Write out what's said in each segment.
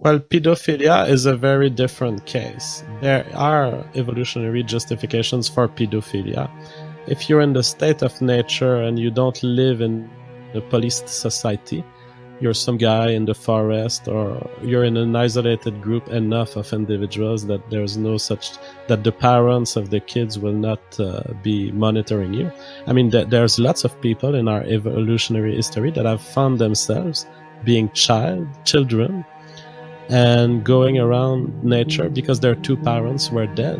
Well, pedophilia is a very different case. There are evolutionary justifications for pedophilia. If you're in the state of nature and you don't live in a policed society, you're some guy in the forest, or you're in an isolated group enough of individuals that there's no such, that the parents of the kids will not be monitoring you. I mean, there's lots of people in our evolutionary history that have found themselves being children and going around nature because their two parents were dead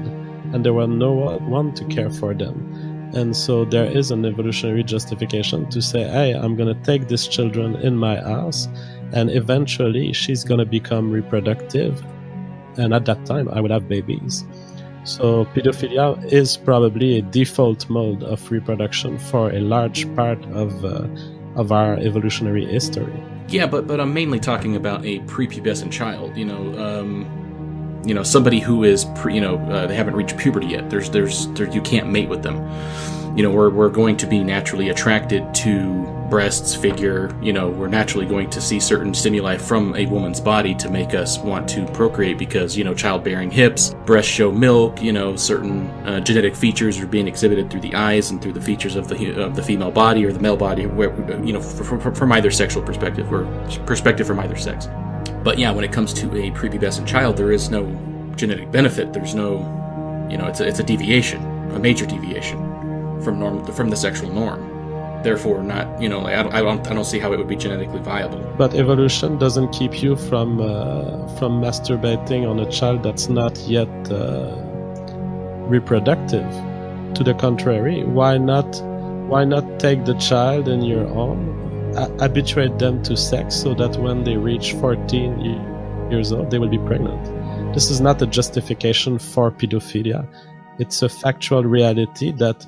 and there were no one to care for them. And so there is an evolutionary justification to say, hey, I'm going to take these children in my house, and eventually she's going to become reproductive. And at that time, I will have babies. So pedophilia is probably a default mode of reproduction for a large part of our evolutionary history. Yeah, but I'm mainly talking about a prepubescent child. Somebody who is they haven't reached puberty yet. You can't mate with them. We're going to be naturally attracted to breasts, figure. We're naturally going to see certain stimuli from a woman's body to make us want to procreate because childbearing hips, breasts show milk. Certain genetic features are being exhibited through the eyes and through the features of the female body or the male body, where from either sexual perspective or perspective from either sex. But yeah, when it comes to a prepubescent child, there is no genetic benefit. There's no, it's a deviation, a major deviation from the sexual norm. Therefore, not, I don't see how it would be genetically viable. But evolution doesn't keep you from masturbating on a child that's not yet reproductive. To the contrary, why not take the child in your own? Habituate them to sex so that when they reach 14 years old, they will be pregnant. This is not a justification for pedophilia. It's a factual reality that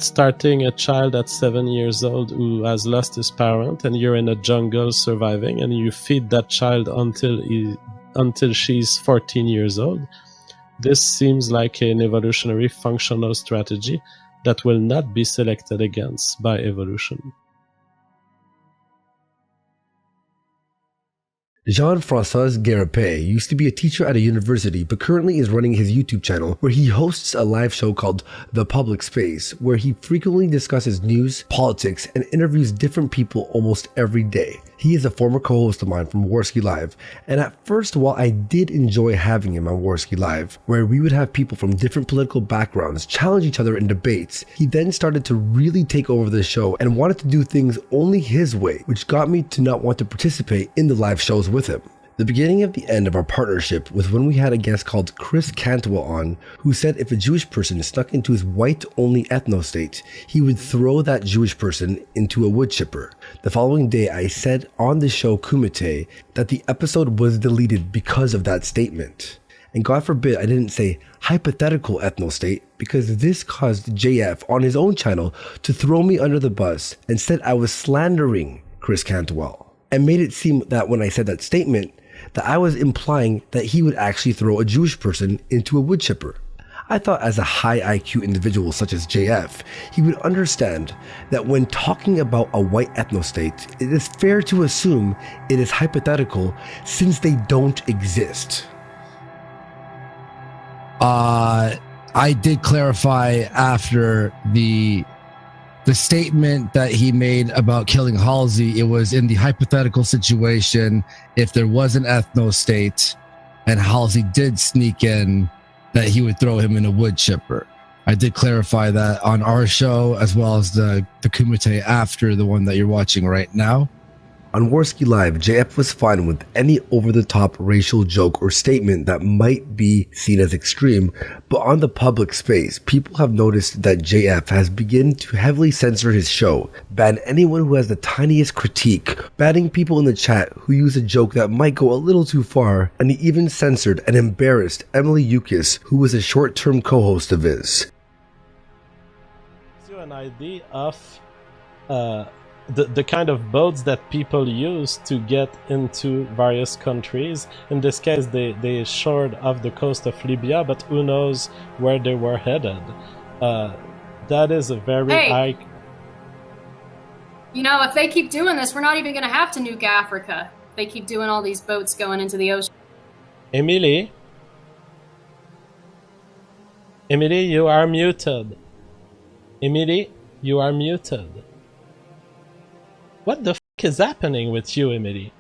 starting a child at 7 years old who has lost his parent, and you're in a jungle surviving, and you feed that child until she's 14 years old, this seems like an evolutionary functional strategy that will not be selected against by evolution. Francois Gariepy used to be a teacher at a university, but currently is running his YouTube channel where he hosts a live show called The Public Space, where he frequently discusses news, politics, and interviews different people almost every day. He is a former co-host of mine from Warski Live, and at first, while I did enjoy having him on Warski Live, where we would have people from different political backgrounds challenge each other in debates, he then started to really take over the show and wanted to do things only his way, which got me to not want to participate in the live shows with him. The beginning of the end of our partnership was when we had a guest called Chris Cantwell on, who said if a Jewish person snuck into his white-only ethno-state, he would throw that Jewish person into a wood chipper. The following day, I said on the show Kumite that the episode was deleted because of that statement. And God forbid I didn't say hypothetical ethno-state, because this caused JF on his own channel to throw me under the bus and said I was slandering Chris Cantwell, and made it seem that when I said that statement, that I was implying that he would actually throw a Jewish person into a wood chipper. I thought as a high IQ individual such as JF, he would understand that when talking about a white ethno-state, it is fair to assume it is hypothetical since they don't exist. I did clarify after the statement that he made about killing Halsey. It was in the hypothetical situation if there was an ethno-state and Halsey did sneak in, that he would throw him in a wood chipper. I did clarify that on our show as well as the Kumite after the one that you're watching right now. On Warski Live, JF was fine with any over-the-top racial joke or statement that might be seen as extreme, but on the public space, people have noticed that JF has begun to heavily censor his show, ban anyone who has the tiniest critique, banning people in the chat who use a joke that might go a little too far, and he even censored and embarrassed Emily Yukis, who was a short-term co-host of his. An idea of the kind of boats that people use to get into various countries. In this case, they shored off the coast of Libya, but who knows where they were headed. That is a very high... You know, if they keep doing this, we're not even going to have to nuke Africa. they keep doing all these boats going into the ocean. Emily, you are muted. Emily, you are muted. What the fuck is happening with you, Emily?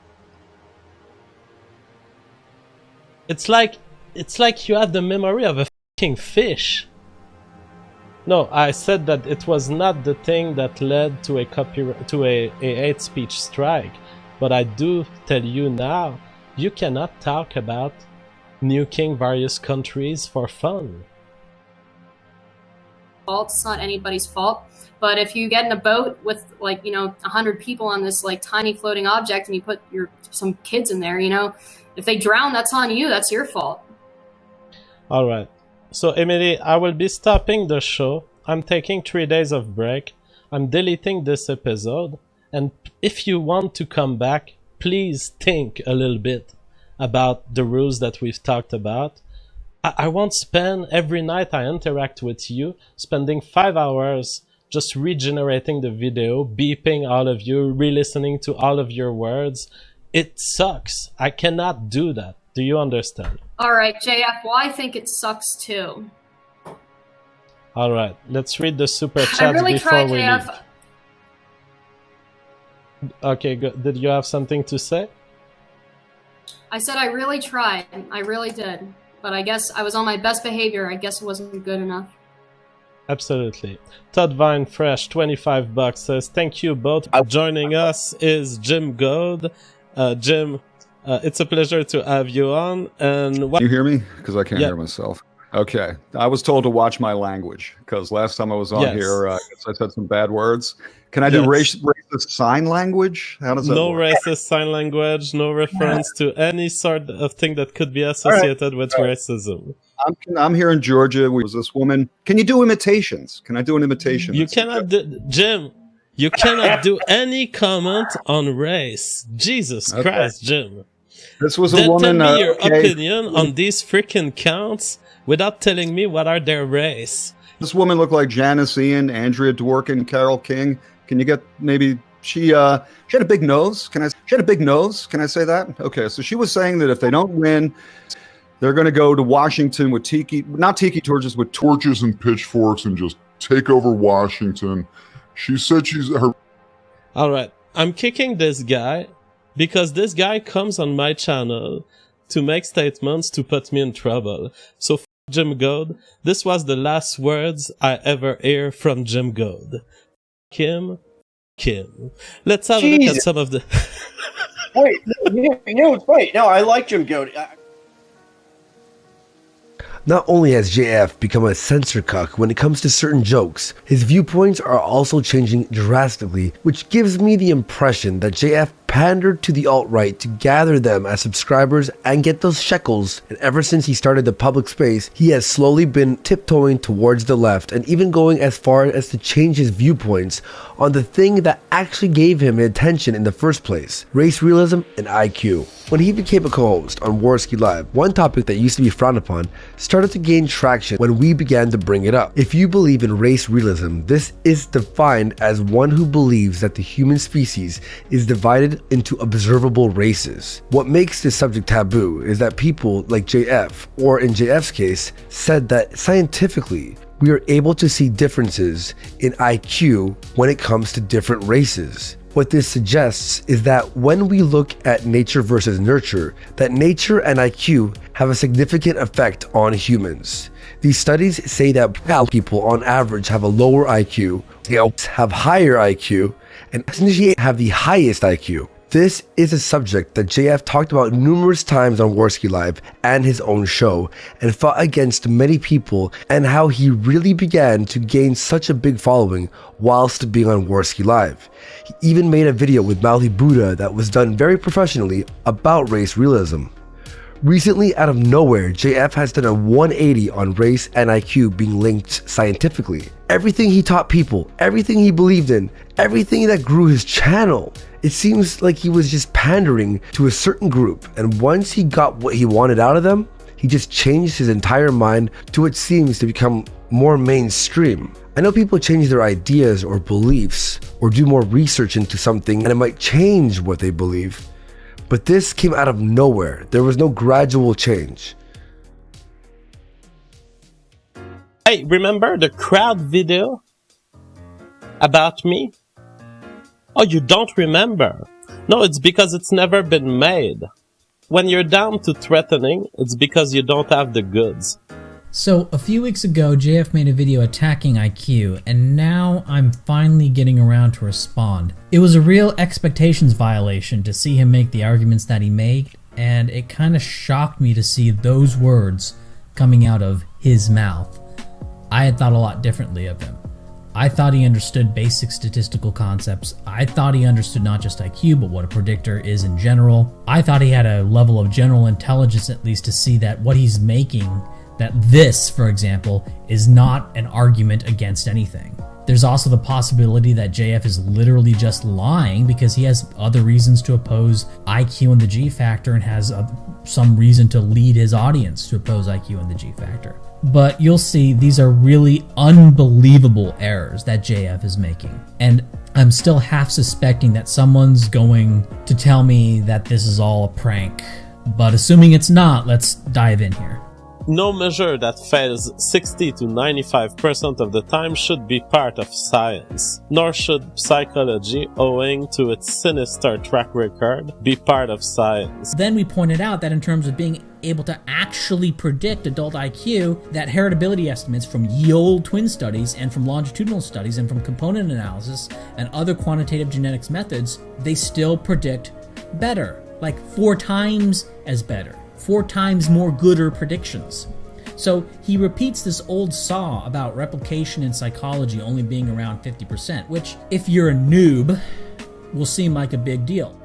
It's like you have the memory of a fucking fish. No, I said that it was not the thing that led to a hate speech strike, but I do tell you now, you cannot talk about nuking various countries for fun. It's not anybody's fault, but if you get in a boat with 100 people on this tiny floating object and you put some kids in there, if they drown, that's on you. That's your fault. All right. So, Emily, I will be stopping the show. I'm taking 3 days of break. I'm deleting this episode. And if you want to come back, please think a little bit about the rules that we've talked about. I won't spend every night I interact with you, spending 5 hours just regenerating the video, beeping all of you, re-listening to all of your words. It sucks. I cannot do that. Do you understand? All right, JF, well, I think it sucks too. All right, let's read the super chats really before tried, we JF. leave. Okay, good. Did you have something to say? I said I really tried. I really did. But I guess I was on my best behavior. I guess it wasn't good enough. Absolutely. Todd Vine Fresh, $25 says, thank you both for joining us. Is Jim Goad. Jim, it's a pleasure to have you on. And Can you hear me? Because I can't hear myself. Okay. I was told to watch my language because last time I was on here, I said some bad words. Can I do racist sign language? How does that work? Racist sign language, no reference to any sort of thing that could be associated with racism. I'm here in Georgia. Was this woman? Can you do imitations? Can I do an imitation? You cannot do, Jim. You cannot do any comment on race. Jesus Christ, Jim. This was a woman. Tell me your opinion on these freaking counts without telling me what are their race. This woman looked like Janice Ian, Andrea Dworkin, Carole King. Can you get maybe she had a big nose? She had a big nose. Can I say that? Okay, so she was saying that if they don't win, they're going to go to Washington with not tiki torches, with torches and pitchforks and just take over Washington. She said All right, I'm kicking this guy because this guy comes on my channel to make statements to put me in trouble. So Jim Goad, this was the last words I ever hear from Jim Goad. Kim. Let's have a look at some of the... Wait, wait. No, I like Jim Goad. Not only has JF become a censor cuck when it comes to certain jokes, his viewpoints are also changing drastically, which gives me the impression that JF pandered to the alt-right to gather them as subscribers and get those shekels, and ever since he started the public space, he has slowly been tiptoeing towards the left and even going as far as to change his viewpoints on the thing that actually gave him attention in the first place, race realism and IQ. When he became a co-host on Warski Live, one topic that used to be frowned upon started to gain traction when we began to bring it up. If you believe in race realism, this is defined as one who believes that the human species is divided into observable races. What makes this subject taboo is that people like JF, or in JF's case, said that scientifically, we are able to see differences in IQ when it comes to different races. What this suggests is that when we look at nature versus nurture, that nature and IQ have a significant effect on humans. These studies say that people on average have a lower IQ, they have higher IQ, and have the highest IQ. This is a subject that JF talked about numerous times on Warski Live and his own show, and fought against many people, and how he really began to gain such a big following whilst being on Warski Live. He even made a video with Mouthy Buddha that was done very professionally about race realism. Recently, out of nowhere, JF has done a 180 on race and IQ being linked scientifically. Everything he taught people, everything he believed in, everything that grew his channel, it seems like he was just pandering to a certain group, and once he got what he wanted out of them, he just changed his entire mind to what seems to become more mainstream. I know people change their ideas or beliefs, or do more research into something and it might change what they believe. But this came out of nowhere. There was no gradual change. Hey, remember the crowd video about me? Oh, you don't remember? No, it's because it's never been made. When you're down to threatening, it's because you don't have the goods. So, a few weeks ago, JF made a video attacking IQ, and now I'm finally getting around to respond. It was a real expectations violation to see him make the arguments that he made, and it kind of shocked me to see those words coming out of his mouth. I had thought a lot differently of him. I thought he understood basic statistical concepts. I thought he understood not just IQ, but what a predictor is in general. I thought he had a level of general intelligence at least to see that what he's making, that this, for example, is not an argument against anything. There's also the possibility that JF is literally just lying because he has other reasons to oppose IQ and the G factor and has some reason to lead his audience to oppose IQ and the G factor. But you'll see these are really unbelievable errors that JF is making. And I'm still half suspecting that someone's going to tell me that this is all a prank. But assuming it's not, let's dive in here. No measure that fails 60 to 95% of the time should be part of science, nor should psychology, owing to its sinister track record, be part of science. Then we pointed out that in terms of being able to actually predict adult IQ, that heritability estimates from ye-old twin studies and from longitudinal studies and from component analysis and other quantitative genetics methods, they still predict better, like 4 times as better. 4 times more gooder predictions. So he repeats this old saw about replication in psychology only being around 50%, which, if you're a noob, will seem like a big deal.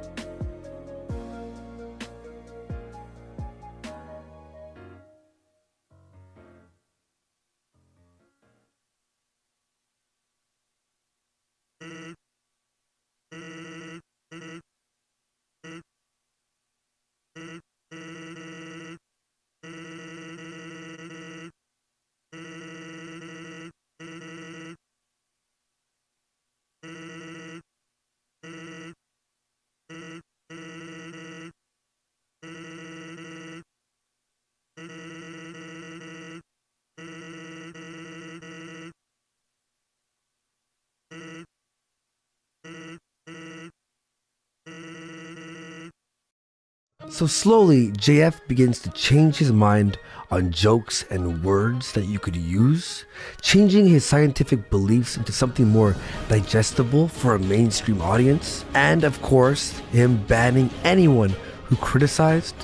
So slowly, JF begins to change his mind on jokes and words that you could use, changing his scientific beliefs into something more digestible for a mainstream audience, and of course, him banning anyone who criticized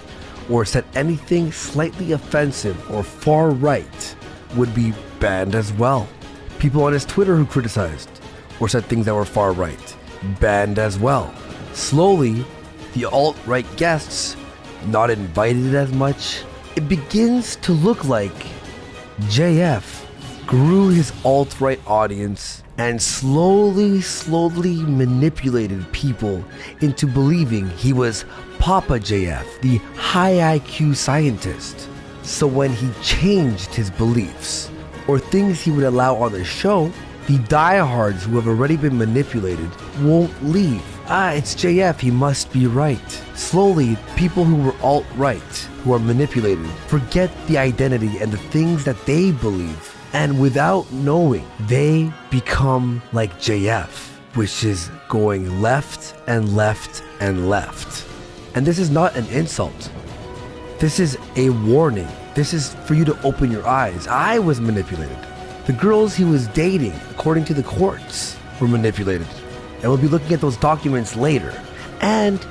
or said anything slightly offensive or far right would be banned as well. People on his Twitter who criticized or said things that were far right, banned as well. Slowly, the alt-right guests not invited as much. It begins to look like JF grew his alt-right audience and slowly manipulated people into believing he was Papa JF, the high IQ scientist. So when he changed his beliefs or things he would allow on the show, the diehards who have already been manipulated won't leave. It's JF, he must be right. Slowly, people who were alt-right, who are manipulated, forget the identity and the things that they believe. And without knowing, they become like JF, which is going left and left and left. And this is not an insult. This is a warning. This is for you to open your eyes. I was manipulated. The girls he was dating, according to the courts, were manipulated. And we'll be looking at those documents later. And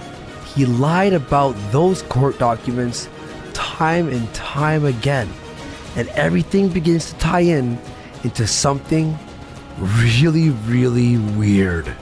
he lied about those court documents time and time again. And everything begins to tie in into something really weird.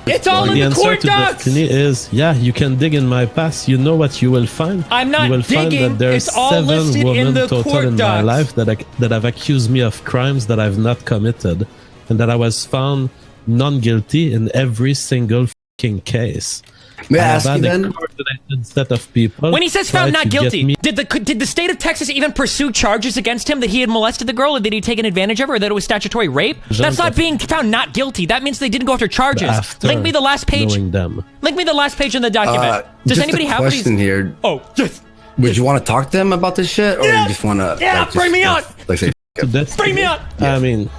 It's all in the court docs! The answer to destiny is, yeah, you can dig in my past. You know what you will find? I'm not you will digging. Find that there's it's all 7 listed women in the total court in docs. my life that have accused me of crimes that I've not committed. And that I was found non-guilty in every single fucking case. May I ask you then? isolated set of people. When he says found not guilty, did the state of Texas even pursue charges against him that he had molested the girl, or that he'd taken advantage of her, or that it was statutory rape? That's not being found not guilty. That means they didn't go after charges. Link me the last page. Link me the last page in the document. Does anybody have these? Question here? Oh, yes. Would you want to talk to them about this shit, or you just want to? Yeah, bring me on. Bring me on. I mean,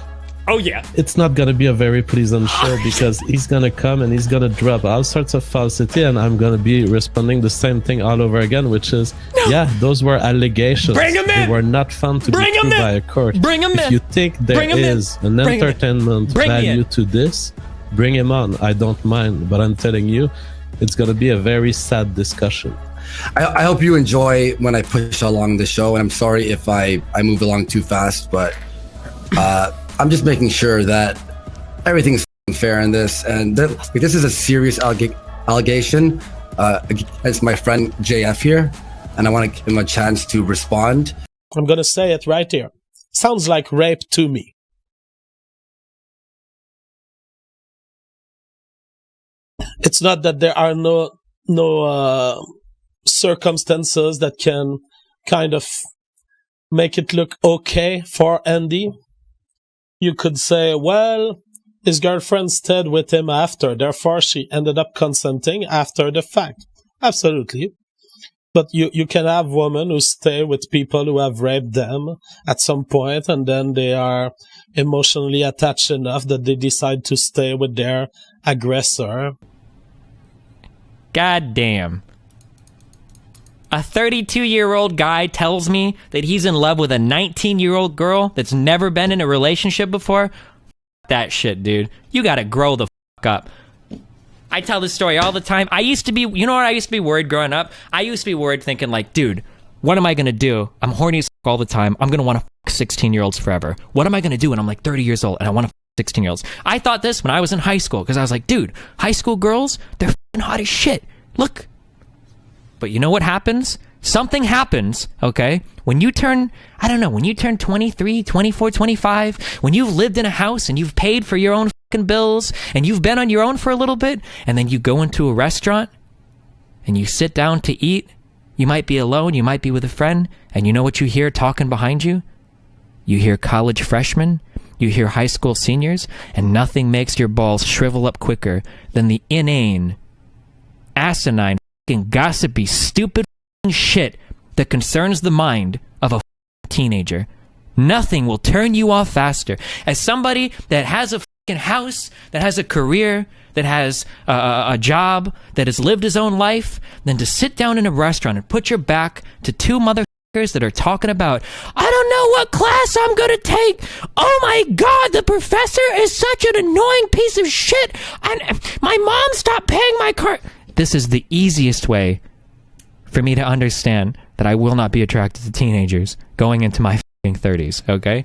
oh yeah, it's not gonna be a very pleasant show because he's gonna come and he's gonna drop all sorts of falsity, and I'm gonna be responding the same thing all over again, which is, yeah, those were allegations. Bring him in. They were not found to be proved by a court. Bring him in. If you think there is an entertainment value to this, bring him on. I don't mind, but I'm telling you, it's gonna be a very sad discussion. I hope you enjoy when I push along the show, and I'm sorry if I move along too fast, but I'm just making sure that everything's fair in this, and this is a serious allegation against my friend JF here, and I want to give him a chance to respond. I'm gonna say it right here. Sounds like rape to me. It's not that there are no circumstances that can kind of make it look okay for Andy. You could say, well, his girlfriend stayed with him after, therefore she ended up consenting after the fact. Absolutely. But you can have women who stay with people who have raped them at some point, and then they are emotionally attached enough that they decide to stay with their aggressor. God damn. A 32-year-old guy tells me that he's in love with a 19-year-old girl that's never been in a relationship before? F that shit, dude. You gotta grow the fuck up. I tell this story all the time. I used to be, you know what I used to be worried growing up? I used to be worried thinking like, dude, what am I gonna do? I'm horny as fuck all the time. I'm gonna wanna fuck 16-year-olds forever. What am I gonna do when I'm like 30 years old and I wanna fuck 16-year-olds? I thought this when I was in high school, because I was like, dude, high school girls, they're fucking hot as shit. Look. But you know what happens? Something happens, okay? When you turn, I don't know, when you turn 23, 24, 25, when you've lived in a house and you've paid for your own fucking bills and you've been on your own for a little bit, and then you go into a restaurant and you sit down to eat, you might be alone, you might be with a friend, and you know what you hear talking behind you? You hear college freshmen, you hear high school seniors, and nothing makes your balls shrivel up quicker than the inane, asinine, gossipy, stupid shit that concerns the mind of a teenager. Nothing will turn you off faster. As somebody that has a house, that has a career, that has a job, that has lived his own life, than to sit down in a restaurant and put your back to two motherfuckers that are talking about, I don't know what class I'm gonna take. Oh my god, the professor is such an annoying piece of shit, and my mom stopped paying my car. This is the easiest way for me to understand that I will not be attracted to teenagers going into my 30s, okay?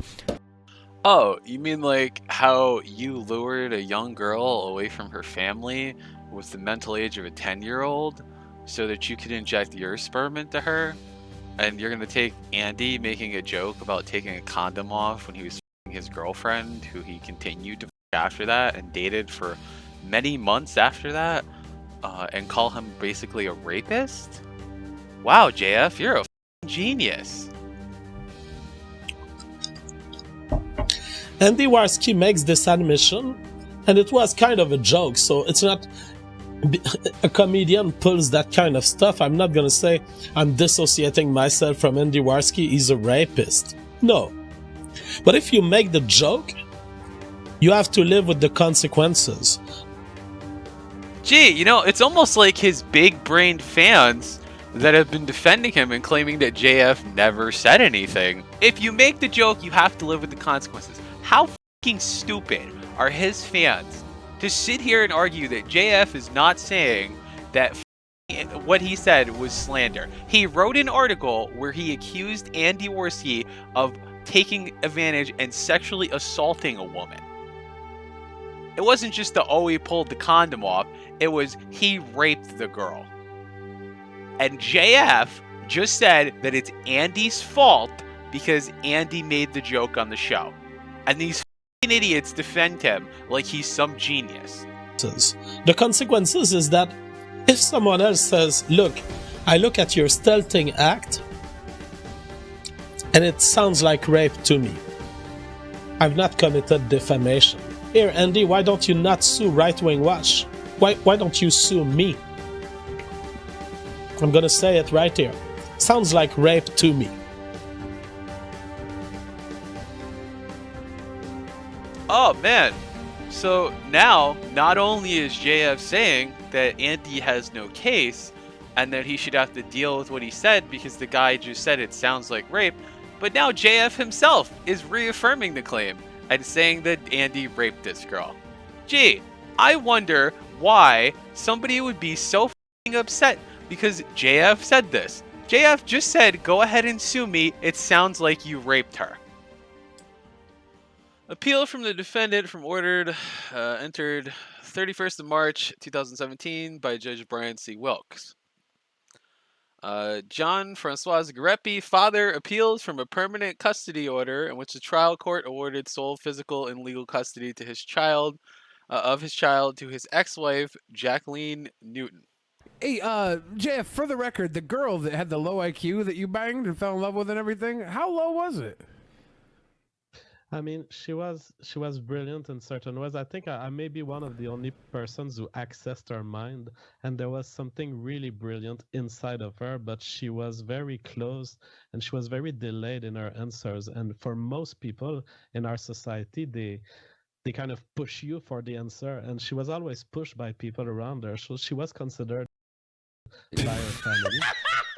Oh, you mean like how you lured a young girl away from her family with the mental age of a 10-year-old so that you could inject your sperm into her? And you're gonna take Andy making a joke about taking a condom off when he was his girlfriend, who he continued to after that and dated for many months after that? And call him basically a rapist? Wow, JF, you're a genius. Andy Warski makes this admission, and it was kind of a joke, so it's not a comedian pulls that kind of stuff. I'm not gonna say I'm dissociating myself from Andy Warski, he's a rapist. No. But if you make the joke, you have to live with the consequences. Gee, you know, it's almost like his big-brained fans that have been defending him and claiming that JF never said anything. If you make the joke, you have to live with the consequences. How fucking stupid are his fans to sit here and argue that JF is not saying that what he said was slander? He wrote an article where he accused Andy Warski of taking advantage and sexually assaulting a woman. It wasn't just the, oh, he pulled the condom off. It was, he raped the girl. And JF just said that it's Andy's fault because Andy made the joke on the show. And these f***ing idiots defend him like he's some genius. The consequences is that If someone else says, look, I look at your stealthing act, and it sounds like rape to me, I've not committed defamation. Here, Andy, why don't you not sue Right Wing Watch? Why don't you sue me? I'm gonna say it right here. Sounds like rape to me. Oh man. So now, not only is JF saying that Andy has no case and that he should have to deal with what he said because the guy just said it sounds like rape, but now JF himself is reaffirming the claim and saying that Andy raped this girl. Gee, I wonder why somebody would be so f***ing upset because JF said this. JF just said, go ahead and sue me, it sounds like you raped her. Appeal from the defendant from ordered entered 31st of March 2017 by Judge Brian C. Wilkes. John Francois Gariepy, father, appeals from a permanent custody order in which the trial court awarded sole physical and legal custody to his child, to his ex-wife, Jacqueline Newton. Hey, JF, for the record, the girl that had the low IQ that you banged and fell in love with and everything, how low was it? I mean, she was brilliant in certain ways. I think I may be one of the only persons who accessed her mind, and there was something really brilliant inside of her, but she was very close and she was very delayed in her answers. And for most people in our society, they kind of push you for the answer, and she was always pushed by people around her. So she was considered by her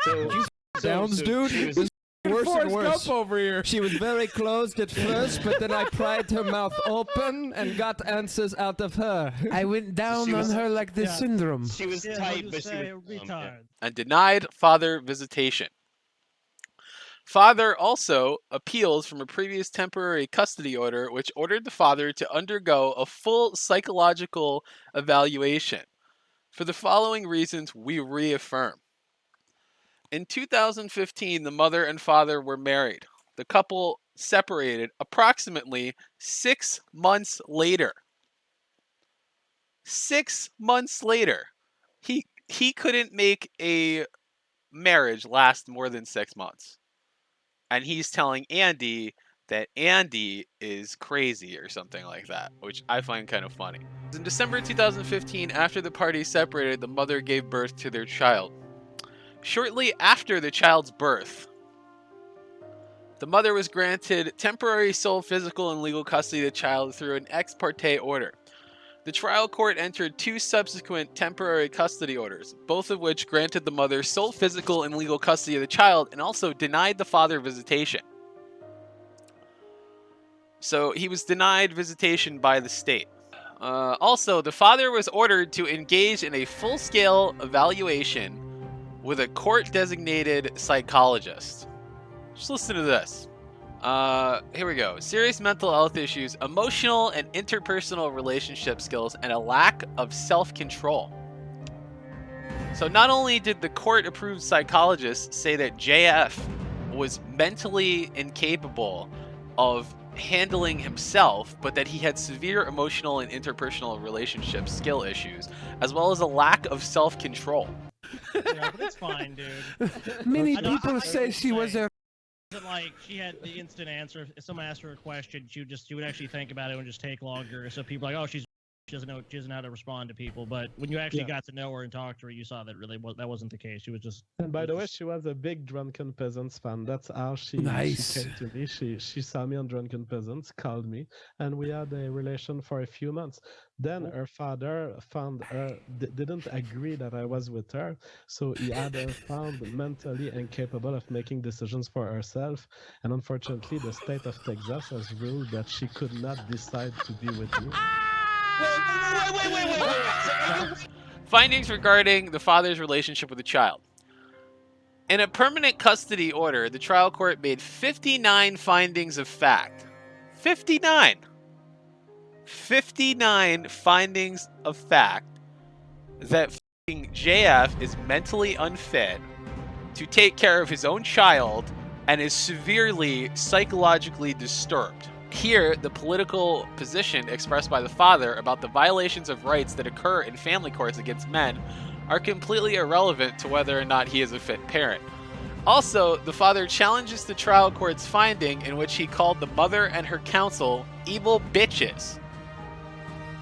family. Sounds, dude. Worse and worse. Over here. She was very closed at first, but then I pried her mouth open and got answers out of her. I went down on her like the syndrome. She was tight, but she was retarded. And denied father visitation. Father also appeals from a previous temporary custody order, which ordered the father to undergo a full psychological evaluation. For the following reasons, we reaffirm. In 2015, the mother and father were married. The couple separated approximately 6 months later. 6 months later. He couldn't make a marriage last more than 6 months. And he's telling Andy that Andy is crazy or something like that, which I find kind of funny. In December 2015, after the parties separated, the mother gave birth to their child. Shortly after the child's birth, the mother was granted temporary sole physical and legal custody of the child through an ex parte order. The trial court entered 2 subsequent temporary custody orders, both of which granted the mother sole physical and legal custody of the child and also denied the father visitation. So he was denied visitation by the state. Also, the father was ordered to engage in a full-scale evaluation with a court-designated psychologist. Just listen to this. Here we go. Serious mental health issues, emotional and interpersonal relationship skills, and a lack of self-control. So not only did the court-approved psychologist say that JF was mentally incapable of handling himself, but that he had severe emotional and interpersonal relationship skill issues, as well as a lack of self-control. Yeah, but it's fine, dude. Many people say she was a... Like, she had the instant answer. If someone asked her a question, she would actually think about it and just take longer. So people are like, oh, she doesn't know how to respond to people. But when you actually got to know her and talk to her, you saw that that wasn't the case. She was just. And by the way, she was a big Drunken Peasants fan. That's how she came to me. She saw me on Drunken Peasants, called me, and we had a relation for a few months. Then her father found her didn't agree that I was with her, so he had her found mentally incapable of making decisions for herself. And unfortunately, the state of Texas has ruled that she could not decide to be with me. Wait. Findings regarding the father's relationship with the child. In a permanent custody order, the trial court made 59 findings of fact. 59 findings of fact that JF is mentally unfit to take care of his own child and is severely psychologically disturbed. Here, the political position expressed by the father about the violations of rights that occur in family courts against men are completely irrelevant to whether or not he is a fit parent. Also, the father challenges the trial court's finding in which he called the mother and her counsel evil bitches.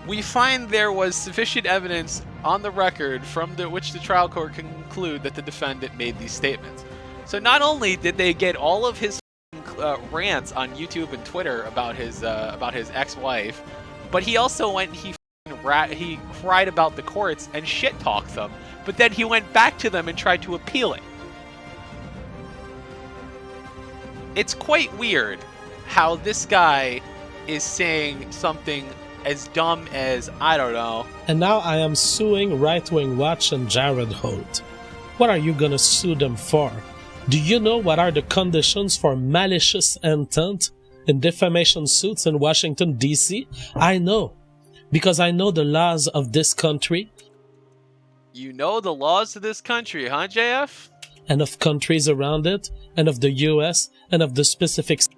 We find there was sufficient evidence on the record from which the trial court can conclude that the defendant made these statements. So not only did they get all of his rants on YouTube and Twitter about his ex-wife, but he also went he cried about the courts and shit-talked them, but then he went back to them and tried to appeal it. It's quite weird how this guy is saying something as dumb as, I don't know. And now I am suing Right Wing Watch and Jared Holt. What are you gonna sue them for? Do you know what are the conditions for malicious intent in defamation suits in Washington, D.C.? I know. Because I know the laws of this country. You know the laws of this country, huh, JF? And of countries around it, and of the U.S., and of the specific states,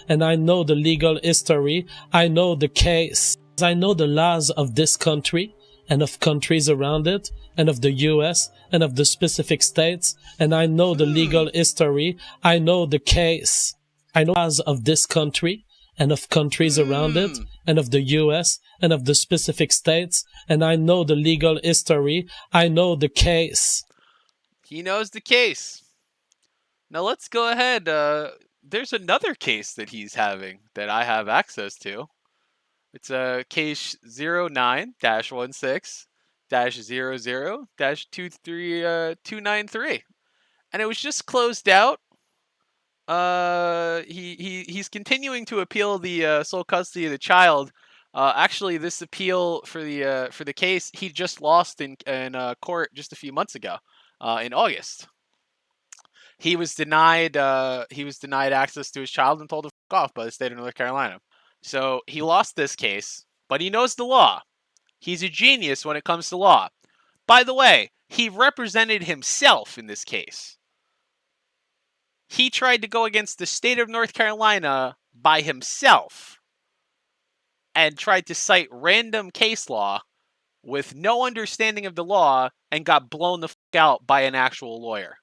and I know the legal history, I know the case, I know the laws of this country, and of countries around it, and of the U.S., and of the specific states, and I know the legal history, I know the case, I know the laws of this country, and of countries around it, and of the U.S., and of the specific states, and I know the legal history, I know the case. He knows the case. Now let's go ahead. There's another case that he's having that I have access to. It's a case 09-16-00-23293. And it was just closed out. He's continuing to appeal the sole custody of the child. Actually, this appeal for the case he just lost in court just a few months ago, in August. He was denied access to his child and told to fuck off by the state of North Carolina. So he lost this case, but he knows the law. He's a genius when it comes to law. By the way, he represented himself in this case. He tried to go against the state of North Carolina by himself and tried to cite random case law with no understanding of the law and got blown the fuck out by an actual lawyer.